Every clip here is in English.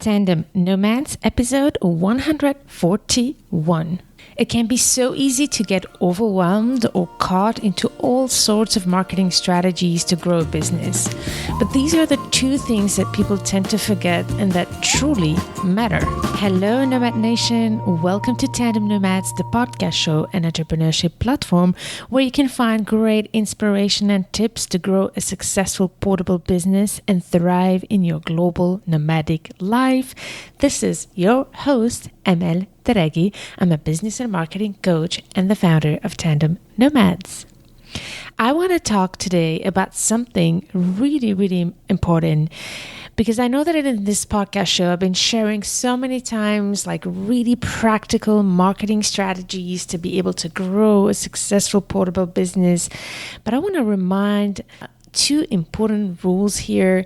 Tandem Nomads, episode 141. It can be so easy to get overwhelmed or caught into all sorts of marketing strategies to grow a business. But these are the two things that people tend to forget and that truly matter. Hello, Nomad Nation. Welcome to Tandem Nomads, the podcast show and entrepreneurship platform where you can find great inspiration and tips to grow a successful portable business and thrive in your global nomadic life. This is your host, Amel Deregi. I'm a business and marketing coach and the founder of Tandem Nomads. I want to talk today about something really important because I know that in this podcast show, I've been sharing so many times like really practical marketing strategies to be able to grow a successful portable business. But I want to remind two important rules here.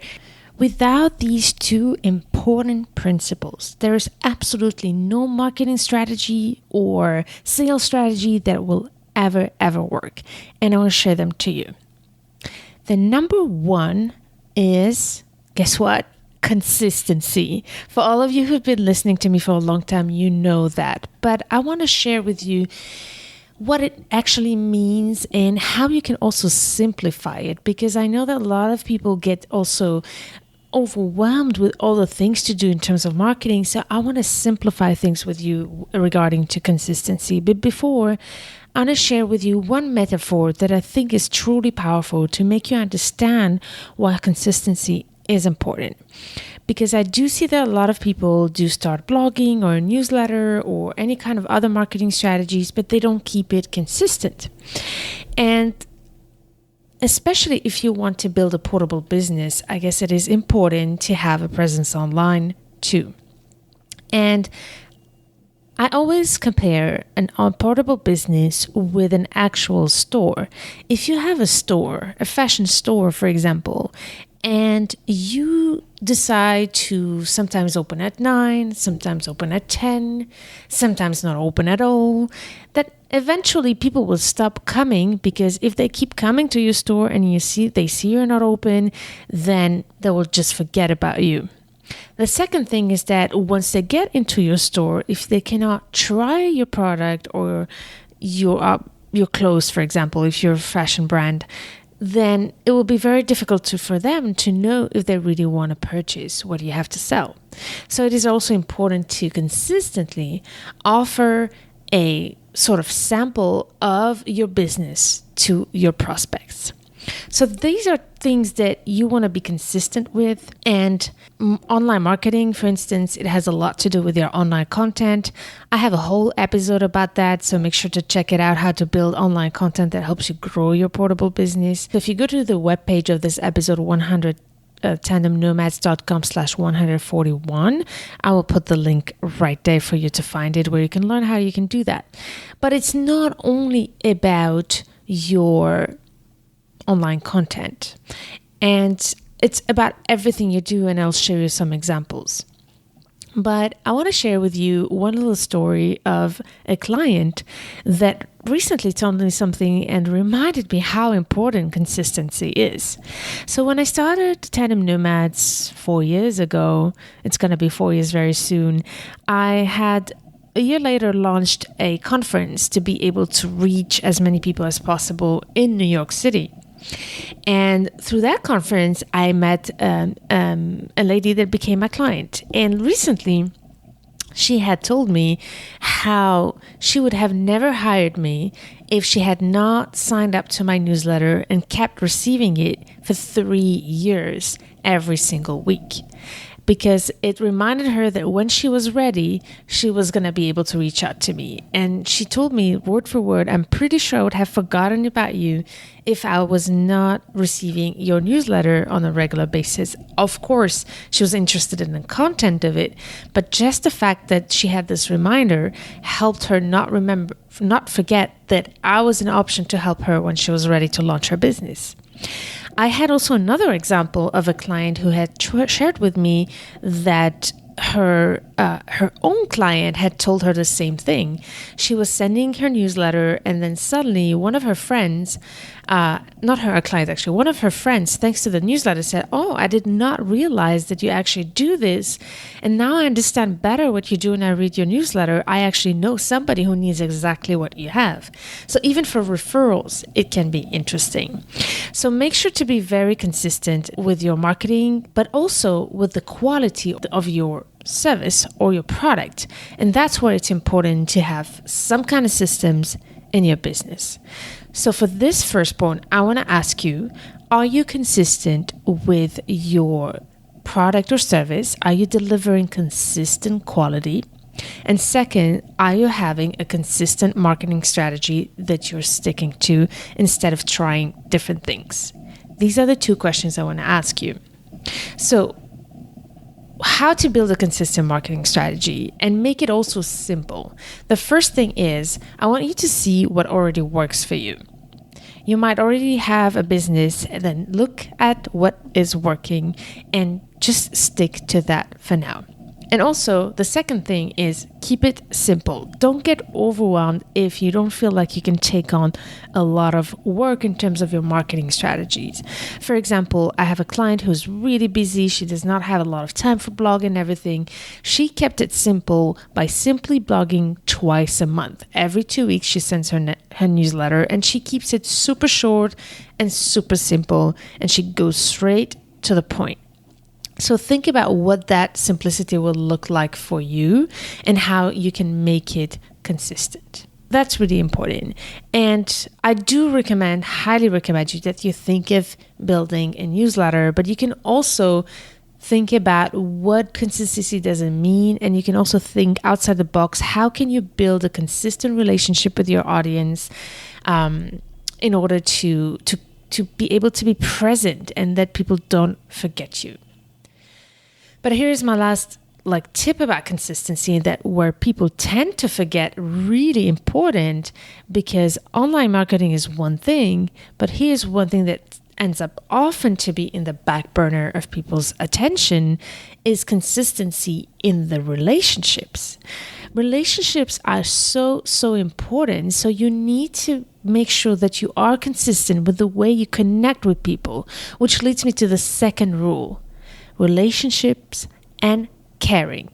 Without these two important principles, there is absolutely no marketing strategy or sales strategy that will ever work. And I want to share them to you. The number one is, guess what? Consistency. For all of you who've been listening to me for a long time, you know that. But I want to share with you what it actually means and how you can also simplify it, because I know that a lot of people get also overwhelmed with all the things to do in terms of marketing. So I want to simplify things with you regarding to consistency. But before, I want to share with you one metaphor that I think is truly powerful to make you understand why consistency is important. Because I do see that a lot of people do start blogging or a newsletter or any kind of other marketing strategies, but they don't keep it consistent. And especially if you want to build a portable business, I guess it is important to have a presence online too. And I always compare a portable business with an actual store. If you have a store, a fashion store, for example, and you decide to sometimes open at 9, sometimes open at 10, sometimes not open at all, that eventually people will stop coming, because if they keep coming to your store and they see you're not open, then they will just forget about you. The second thing is that once they get into your store, if they cannot try your product or your clothes, for example, if you're a fashion brand, then it will be very difficult for them to know if they really want to purchase what you have to sell. So it is also important to consistently offer a sort of sample of your business to your prospects. So these are things that you want to be consistent with. And online marketing, for instance, it has a lot to do with your online content. I have a whole episode about that, so make sure to check it out, how to build online content that helps you grow your portable business. So if you go to the webpage of this episode 100, tandemnomads.com/141. I will put the link right there for you to find it, where you can learn how you can do that. But it's not only about your online content, and it's about everything you do, and I'll show you some examples. But I want to share with you one little story of a client that recently told me something and reminded me how important consistency is. So when I started Tandem Nomads 4 years ago, it's going to be 4 years very soon, I had a year later launched a conference to be able to reach as many people as possible in New York City. And through that conference, I met a lady that became my client. And recently, she had told me how she would have never hired me if she had not signed up to my newsletter and kept receiving it for 3 years every single week. Because it reminded her that when she was ready, she was going to be able to reach out to me. And she told me word for word, I'm pretty sure I would have forgotten about you if I was not receiving your newsletter on a regular basis. Of course, she was interested in the content of it, but just the fact that she had this reminder helped her not forget that I was an option to help her when she was ready to launch her business. I had also another example of a client who had shared with me that her own client had told her the same thing. She was sending her newsletter, and then suddenly one of her friends not her, a client actually, one of her friends, thanks to the newsletter, said, "Oh, I did not realize that you actually do this. And now I understand better what you do when I read your newsletter. I actually know somebody who needs exactly what you have." So even for referrals, it can be interesting. So make sure to be very consistent with your marketing, but also with the quality of your service or your product. And that's where it's important to have some kind of systems in your business. So for this first point, I want to ask you, are you consistent with your product or service? Are you delivering consistent quality? And second, are you having a consistent marketing strategy that you're sticking to instead of trying different things? These are the two questions I want to ask you. So, how to build a consistent marketing strategy and make it also simple. The first thing is, I want you to see what already works for you. You might already have a business, and then look at what is working and just stick to that for now. And also, the second thing is keep it simple. Don't get overwhelmed if you don't feel like you can take on a lot of work in terms of your marketing strategies. For example, I have a client who's really busy. She does not have a lot of time for blogging and everything. She kept it simple by simply blogging twice a month. Every 2 weeks, she sends her newsletter, and she keeps it super short and super simple, and she goes straight to the point. So think about what that simplicity will look like for you and how you can make it consistent. That's really important. And I do highly recommend you that you think of building a newsletter, but you can also think about what consistency does it mean. And you can also think outside the box. How can you build a consistent relationship with your audience in order to be able to be present and that people don't forget you? But here's my last tip about consistency, that where people tend to forget, really important, because online marketing is one thing, but here's one thing that ends up often to be in the back burner of people's attention is consistency in the relationships. Relationships are so important. So you need to make sure that you are consistent with the way you connect with people, which leads me to the second rule. Relationships and caring.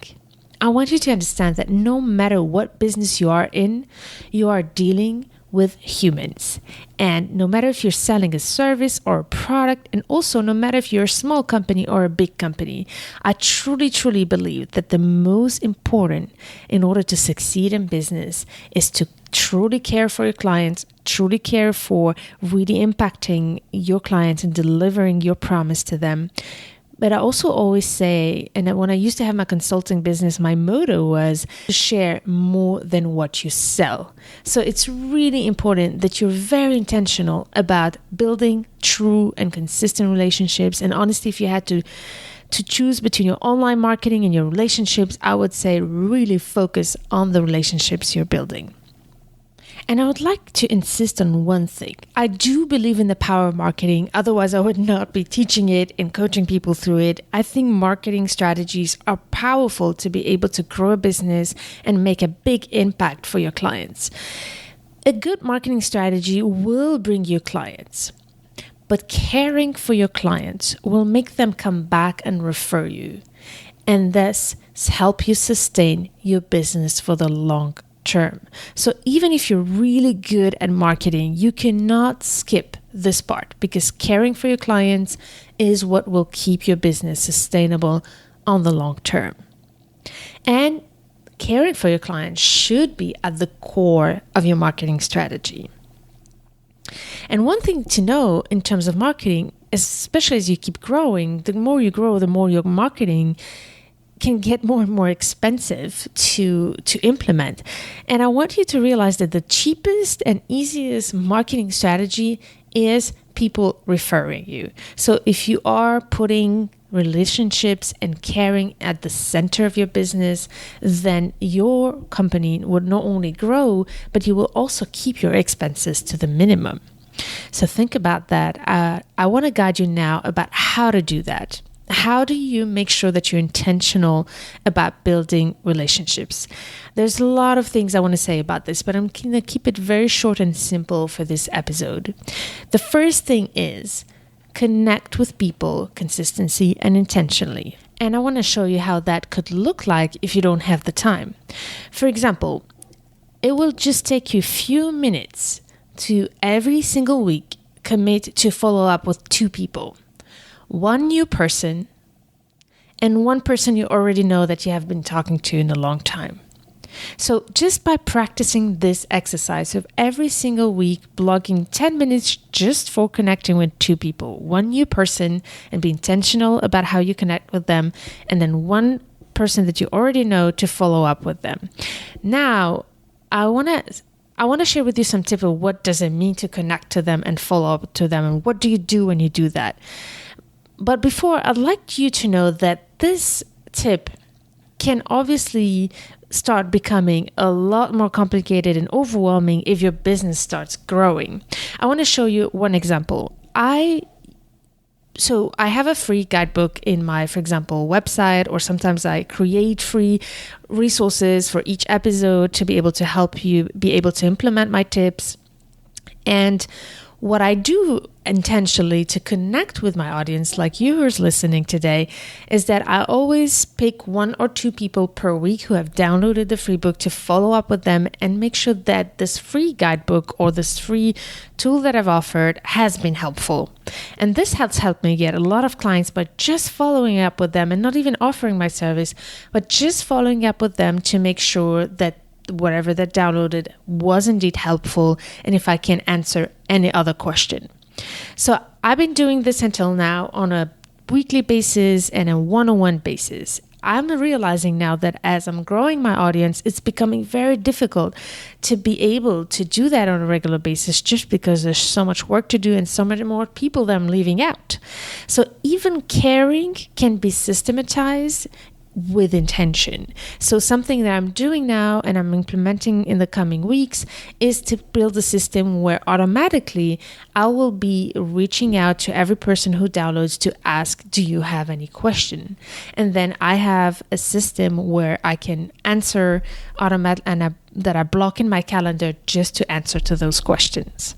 I want you to understand that no matter what business you are in, you are dealing with humans. And no matter if you're selling a service or a product, and also no matter if you're a small company or a big company, I truly believe that the most important in order to succeed in business is to truly care for your clients, truly care for really impacting your clients and delivering your promise to them. But I also always say, and when I used to have my consulting business, my motto was to share more than what you sell. So it's really important that you're very intentional about building true and consistent relationships. And honestly, if you had to choose between your online marketing and your relationships, I would say really focus on the relationships you're building. And I would like to insist on one thing. I do believe in the power of marketing. Otherwise, I would not be teaching it and coaching people through it. I think marketing strategies are powerful to be able to grow a business and make a big impact for your clients. A good marketing strategy will bring you clients, but caring for your clients will make them come back and refer you, and thus help you sustain your business for the long term. So even if you're really good at marketing, you cannot skip this part, because caring for your clients is what will keep your business sustainable on the long term. And caring for your clients should be at the core of your marketing strategy. And one thing to know in terms of marketing, especially as you keep growing, the more you grow, the more your marketing can get more and more expensive to implement. And I want you to realize that the cheapest and easiest marketing strategy is people referring you. So if you are putting relationships and caring at the center of your business, then your company would not only grow, but you will also keep your expenses to the minimum. So think about that. I want to guide you now about how to do that. how do you make sure that you're intentional about building relationships? There's a lot of things I want to say about this, but I'm going to keep it very short and simple for this episode. The first thing is connect with people consistently and intentionally. And I want to show you how that could look like if you don't have the time. For example, it will just take you a few minutes to every single week commit to follow up with 2 people. One new person and one person you already know that you have been talking to in a long time. So just by practicing this exercise of every single week, blogging 10 minutes just for connecting with 2 people, one new person, and be intentional about how you connect with them, and then one person that you already know to follow up with them. Now, I want to share with you some tips of what does it mean to connect to them and follow up to them, and what do you do when you do that. But before, I'd like you to know that this tip can obviously start becoming a lot more complicated and overwhelming if your business starts growing. I want to show you one example. I have a free guidebook in my, for example, website, or sometimes I create free resources for each episode to be able to help you be able to implement my tips. And what I do intentionally to connect with my audience, like you who's listening today, is that I always pick 1 or 2 people per week who have downloaded the free book to follow up with them and make sure that this free guidebook or this free tool that I've offered has been helpful. And this has helped me get a lot of clients by just following up with them and not even offering my service, but just following up with them to make sure that whatever that downloaded was indeed helpful, and if I can answer any other question. So I've been doing this until now on a weekly basis and a one-on-one basis. I'm realizing now that as I'm growing my audience, it's becoming very difficult to be able to do that on a regular basis, just because there's so much work to do and so many more people that I'm leaving out. So even caring can be systematized with intention. So something that I'm doing now and I'm implementing in the coming weeks is to build a system where automatically I will be reaching out to every person who downloads to ask, do you have any question? And then I have a system where I can answer that I block in my calendar just to answer to those questions.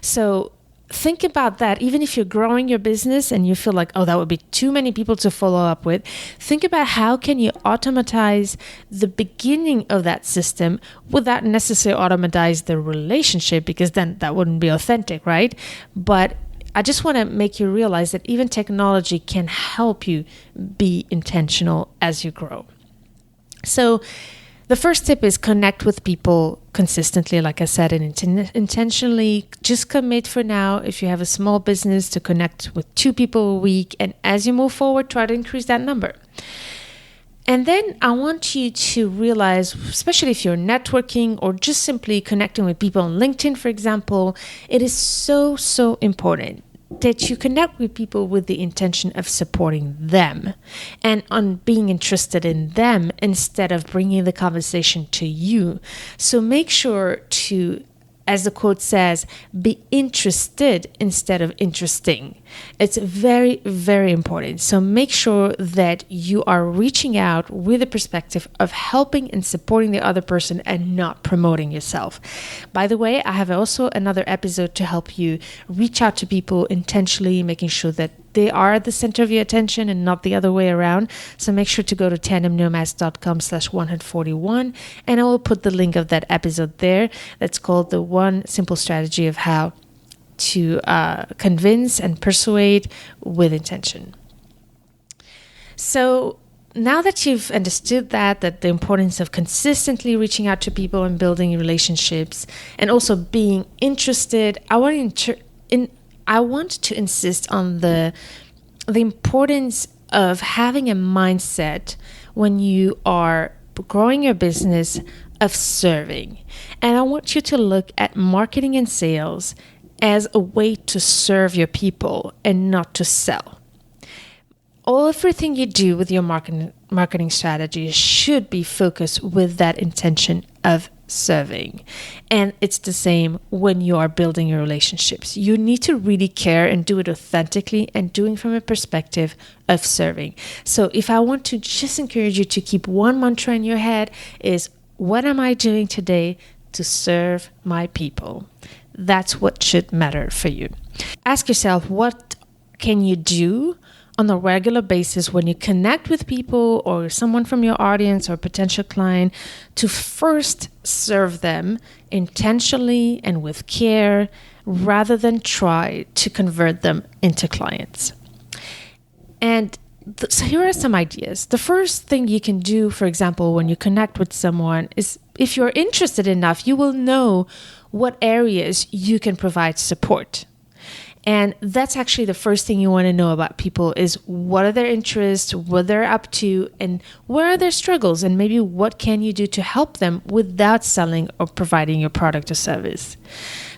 So think about that. Even if you're growing your business and you feel like, oh, that would be too many people to follow up with, think about how can you automatize the beginning of that system without necessarily automatize the relationship, because then that wouldn't be authentic, right? But I just want to make you realize that even technology can help you be intentional as you grow. So the first tip is connect with people consistently, like I said, and intentionally. Just commit for now, if you have a small business, to connect with 2 people a week. And as you move forward, try to increase that number. And then I want you to realize, especially if you're networking or just simply connecting with people on LinkedIn, for example, it is so, so important that you connect with people with the intention of supporting them and on being interested in them instead of bringing the conversation to you. So make sure to, as the quote says, be interested instead of interesting. It's very, very important. So make sure that you are reaching out with the perspective of helping and supporting the other person and not promoting yourself. By the way, I have also another episode to help you reach out to people intentionally, making sure that they are at the center of your attention and not the other way around. So make sure to go to tandemnomads.com/141, and I will put the link of that episode there. That's called the 1 Simple Strategy of How to Convince and Persuade with Intention. So now that you've understood that the importance of consistently reaching out to people and building relationships and also being interested, I want to insist on the importance of having a mindset when you are growing your business of serving. And I want you to look at marketing and sales as a way to serve your people and not to sell. Everything you do with your marketing strategy should be focused with that intention of serving. And it's the same when you are building your relationships. You need to really care and do it authentically and doing from a perspective of serving. So if I want to just encourage you to keep one mantra in your head is, what am I doing today to serve my people? That's what should matter for you. Ask yourself, what can you do on a regular basis when you connect with people or someone from your audience or potential client to first serve them intentionally and with care rather than try to convert them into clients? And so here are some ideas. The first thing you can do, for example, when you connect with someone is, if you're interested enough, you will know what areas you can provide support. And that's actually the first thing you want to know about people is, what are their interests, what they're up to, and where are their struggles, and maybe what can you do to help them without selling or providing your product or service.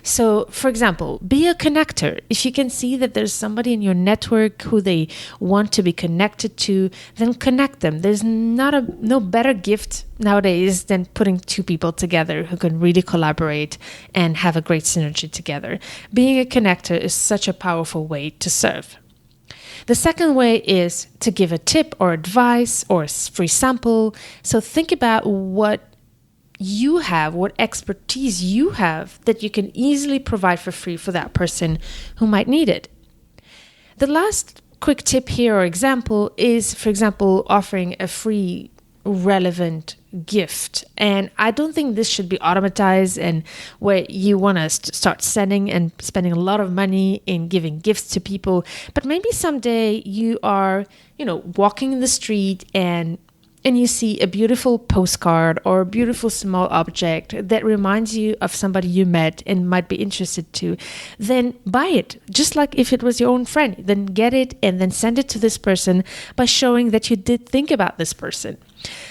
So, for example, be a connector. If you can see that there's somebody in your network who they want to be connected to, then connect them. There's no better gift nowadays than putting two people together who can really collaborate and have a great synergy together. Being a connector is such a powerful way to serve. The second way is to give a tip or advice or a free sample. So think about what you have, what expertise you have that you can easily provide for free for that person who might need it. The last quick tip here or example is, for example, offering a free relevant gift. And I don't think this should be automatized and where you want to start sending and spending a lot of money in giving gifts to people. But maybe someday you are, walking in the street and you see a beautiful postcard or a beautiful small object that reminds you of somebody you met and might be interested to, then buy it. Just like if it was your own friend, then get it and then send it to this person by showing that you did think about this person.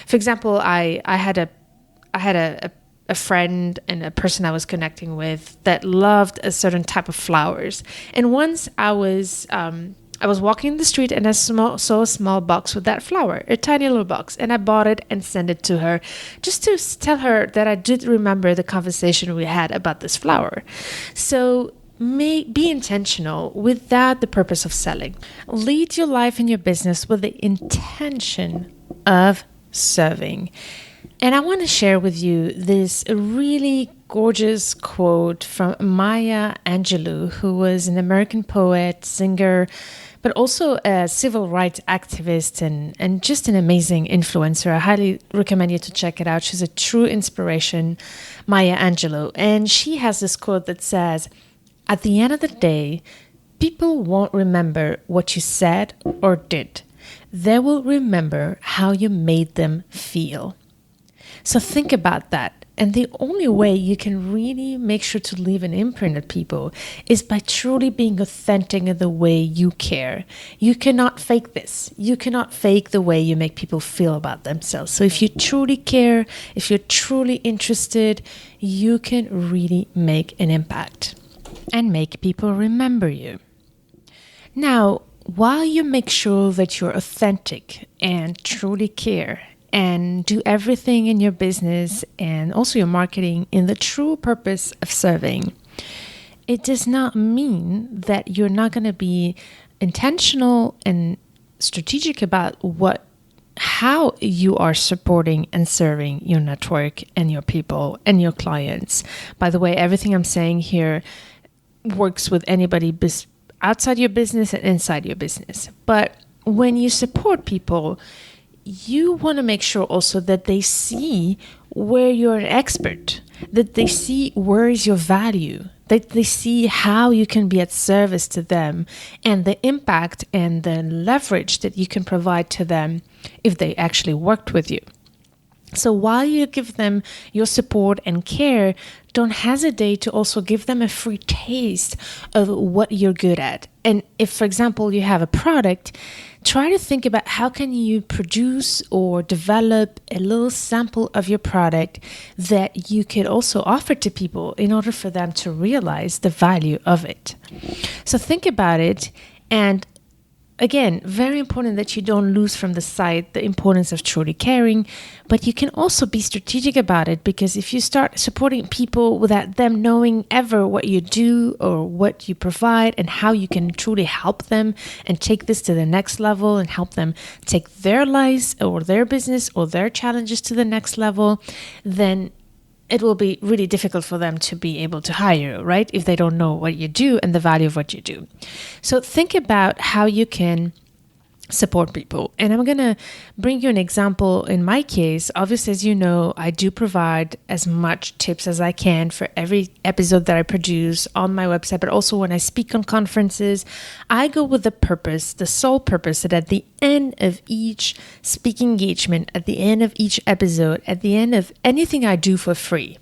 For example, I had a friend and a person I was connecting with that loved a certain type of flowers. And once I was walking in the street and I saw a small box with that flower, a tiny little box, and I bought it and sent it to her just to tell her that I did remember the conversation we had about this flower. So be intentional without the purpose of selling. Lead your life and your business with the intention of serving. And I want to share with you this really gorgeous quote from Maya Angelou, who was an American poet, singer, but also a civil rights activist and just an amazing influencer. I highly recommend you to check it out. She's a true inspiration, Maya Angelou. And she has this quote that says, "At the end of the day, people won't remember what you said or did. They will remember how you made them feel." So think about that. And the only way you can really make sure to leave an imprint at people is by truly being authentic in the way you care. You cannot fake this. You cannot fake the way you make people feel about themselves. So if you truly care, if you're truly interested, you can really make an impact and make people remember you. Now, while you make sure that you're authentic and truly care, and do everything in your business and also your marketing in the true purpose of serving, it does not mean that you're not going to be intentional and strategic about how you are supporting and serving your network and your people and your clients. By the way, everything I'm saying here works with anybody outside your business and inside your business. But when you support people, you want to make sure also that they see where you're an expert, that they see where is your value, that they see how you can be at service to them and the impact and the leverage that you can provide to them if they actually worked with you. So while you give them your support and care, don't hesitate to also give them a free taste of what you're good at. And if, for example, you have a product, try to think about how can you produce or develop a little sample of your product that you could also offer to people in order for them to realize the value of it. So think about it and again, very important that you don't lose from the sight the importance of truly caring, but you can also be strategic about it, because if you start supporting people without them knowing ever what you do or what you provide and how you can truly help them and take this to the next level and help them take their lives or their business or their challenges to the next level, then it will be really difficult for them to be able to hire you, right? If they don't know what you do and the value of what you do. So think about how you can support people. And I'm going to bring you an example in my case. Obviously, as you know, I do provide as much tips as I can for every episode that I produce on my website, but also when I speak on conferences, I go with the purpose, the sole purpose, that at the end of each speaking engagement, at the end of each episode, at the end of anything I do for free,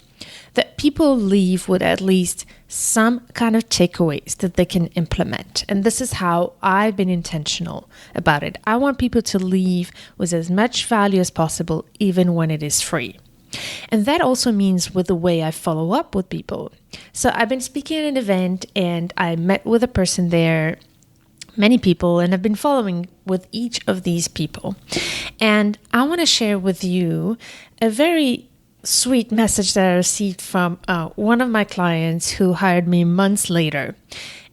that people leave with at least some kind of takeaways that they can implement. And this is how I've been intentional about it. I want people to leave with as much value as possible, even when it is free. And that also means with the way I follow up with people. So I've been speaking at an event and I met with a person there, many people, and I've been following with each of these people. And I want to share with you a very sweet message that I received from one of my clients who hired me months later.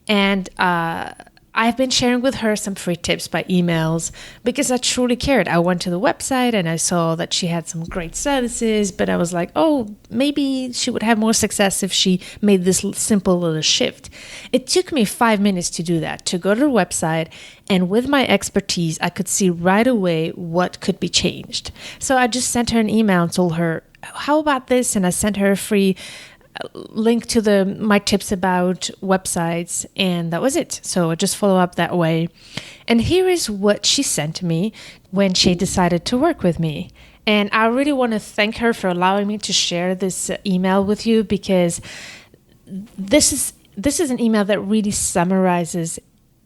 And I've been sharing with her some free tips by emails because I truly cared. I went to the website and I saw that she had some great services, but I was like, oh, maybe she would have more success if she made this simple little shift. It took me 5 minutes to do that, to go to the website, and with my expertise, I could see right away what could be changed. So I just sent her an email and told her, how about this? And I sent her a free link to my tips about websites, and that was it. So I just follow up that way. And here is what she sent me when she decided to work with me. And I really want to thank her for allowing me to share this email with you, because this is an email that really summarizes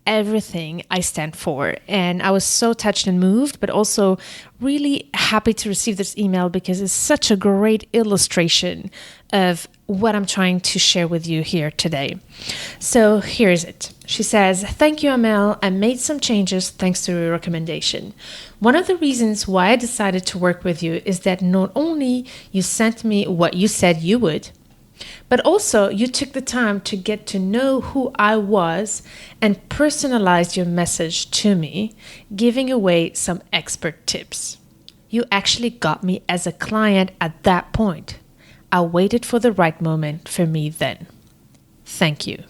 everything I stand for. And I was so touched and moved, but also really happy to receive this email because it's such a great illustration of what I'm trying to share with you here today. So here's it. She says, "Thank you, Amel. I made some changes thanks to your recommendation. One of the reasons why I decided to work with you is that not only you sent me what you said you would, but also you took the time to get to know who I was and personalized your message to me, giving away some expert tips. You actually got me as a client at that point. I waited for the right moment for me then. Thank you."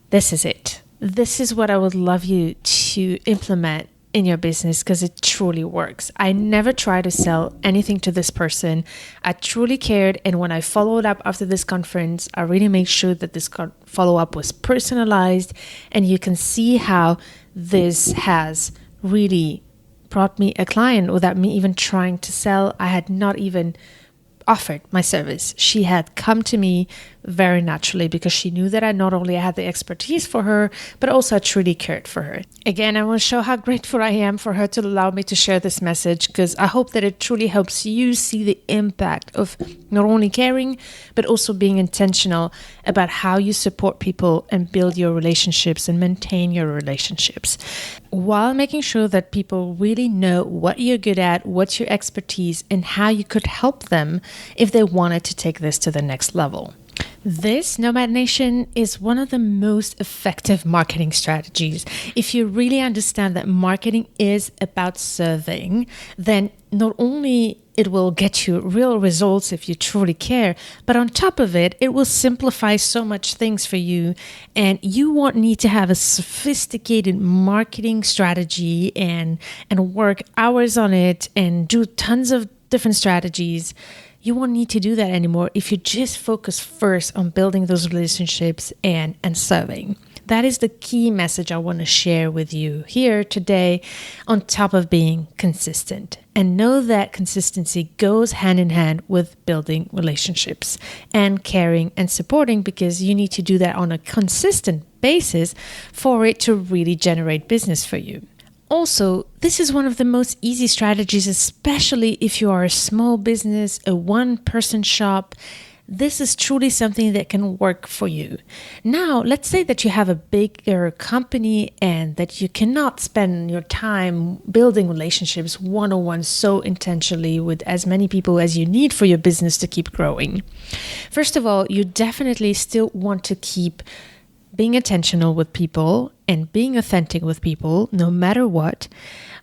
This is it. This is what I would love you to implement in your business, because it truly works. I never tried to sell anything to this person. I truly cared, and when I followed up after this conference, I really made sure that this follow-up was personalized, and you can see how this has really brought me a client without me even trying to sell. I had not even offered my service. She had come to me very naturally because she knew that I not only had the expertise for her, but also I truly cared for her. Again, I want to show how grateful I am for her to allow me to share this message, because I hope that it truly helps you see the impact of not only caring, but also being intentional about how you support people and build your relationships and maintain your relationships, while making sure that people really know what you're good at, what's your expertise, and how you could help them if they wanted to take this to the next level. This, Nomad Nation, is one of the most effective marketing strategies. If you really understand that marketing is about serving, then not only it will get you real results if you truly care, but on top of it, it will simplify so much things for you. And you won't need to have a sophisticated marketing strategy and work hours on it and do tons of different strategies. You won't need to do that anymore if you just focus first on building those relationships and serving. That is the key message I want to share with you here today, on top of being consistent. And know that consistency goes hand in hand with building relationships and caring and supporting, because you need to do that on a consistent basis for it to really generate business for you. Also, this is one of the most easy strategies, especially if you are a small business, a one-person shop. this is truly something that can work for you. Now, let's say that you have a bigger company and that you cannot spend your time building relationships one-on-one so intentionally with as many people as you need for your business to keep growing. First of all, you definitely still want to keep being intentional with people and being authentic with people, no matter what.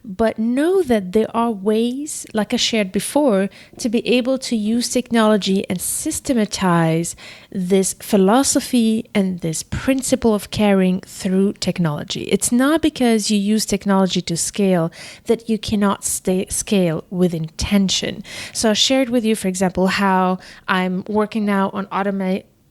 But know that there are ways, like I shared before, to be able to use technology and systematize this philosophy and this principle of caring through technology. It's not because you use technology to scale that you cannot scale with intention. So I shared with you, for example, how I'm working now on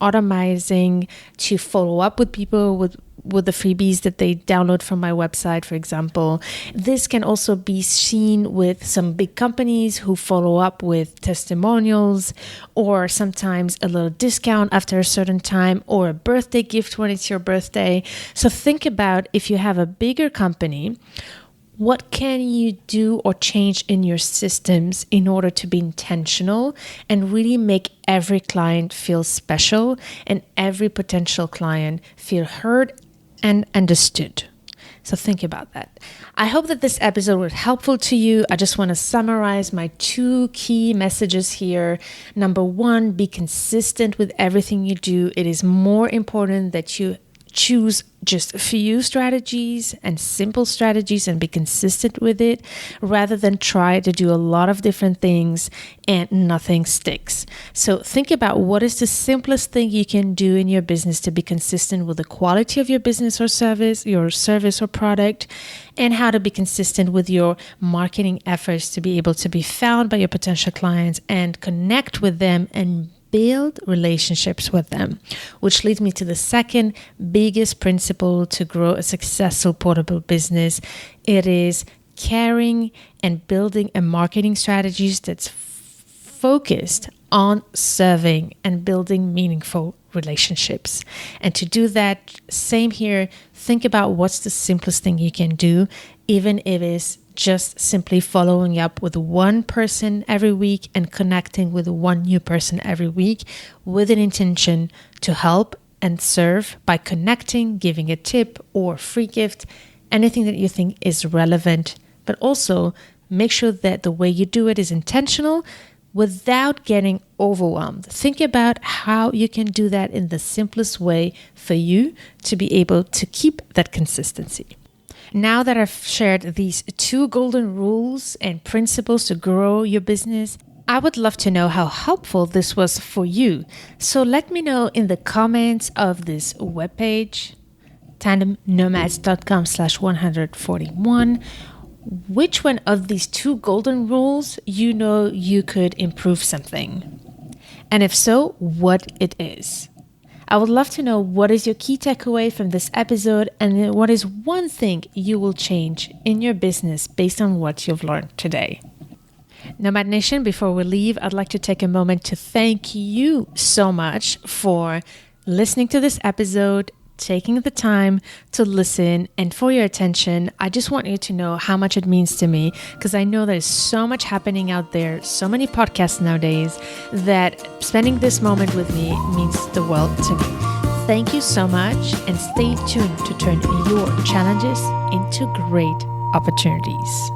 automizing to follow up with people with the freebies that they download from my website, for example. This can also be seen with some big companies who follow up with testimonials, or sometimes a little discount after a certain time, or a birthday gift when it's your birthday. So think about, if you have a bigger company, what can you do or change in your systems in order to be intentional and really make every client feel special and every potential client feel heard and understood? So think about that. I hope that this episode was helpful to you. I just want to summarize my 2 key messages here. Number 1, be consistent with everything you do. It is more important that you choose just a few strategies and simple strategies and be consistent with it, rather than try to do a lot of different things and nothing sticks. So think about what is the simplest thing you can do in your business to be consistent with the quality of your business or service, or product, and how to be consistent with your marketing efforts to be able to be found by your potential clients and connect with them and build relationships with them, which leads me to the second biggest principle to grow a successful portable business. It is caring and building a marketing strategies that's focused on serving and building meaningful relationships. And to do that, same here, think about what's the simplest thing you can do, even if it's just simply following up with one person every week and connecting with one new person every week with an intention to help and serve by connecting, giving a tip or free gift, anything that you think is relevant. But also make sure that the way you do it is intentional without getting overwhelmed. Think about how you can do that in the simplest way for you to be able to keep that consistency. Now that I've shared these 2 golden rules and principles to grow your business, I would love to know how helpful this was for you. So let me know in the comments of this webpage, tandemnomads.com/141, which one of these 2 golden rules you know you could improve something. And if so, what it is. I would love to know what is your key takeaway from this episode, and what is one thing you will change in your business based on what you've learned today. Nomad Nation, before we leave, I'd like to take a moment to thank you so much for listening to this episode, taking the time to listen, and for your attention. I just want you to know how much it means to me, because I know there's so much happening out there, so many podcasts nowadays, that spending this moment with me means the world to me. Thank you so much, and stay tuned to turn your challenges into great opportunities.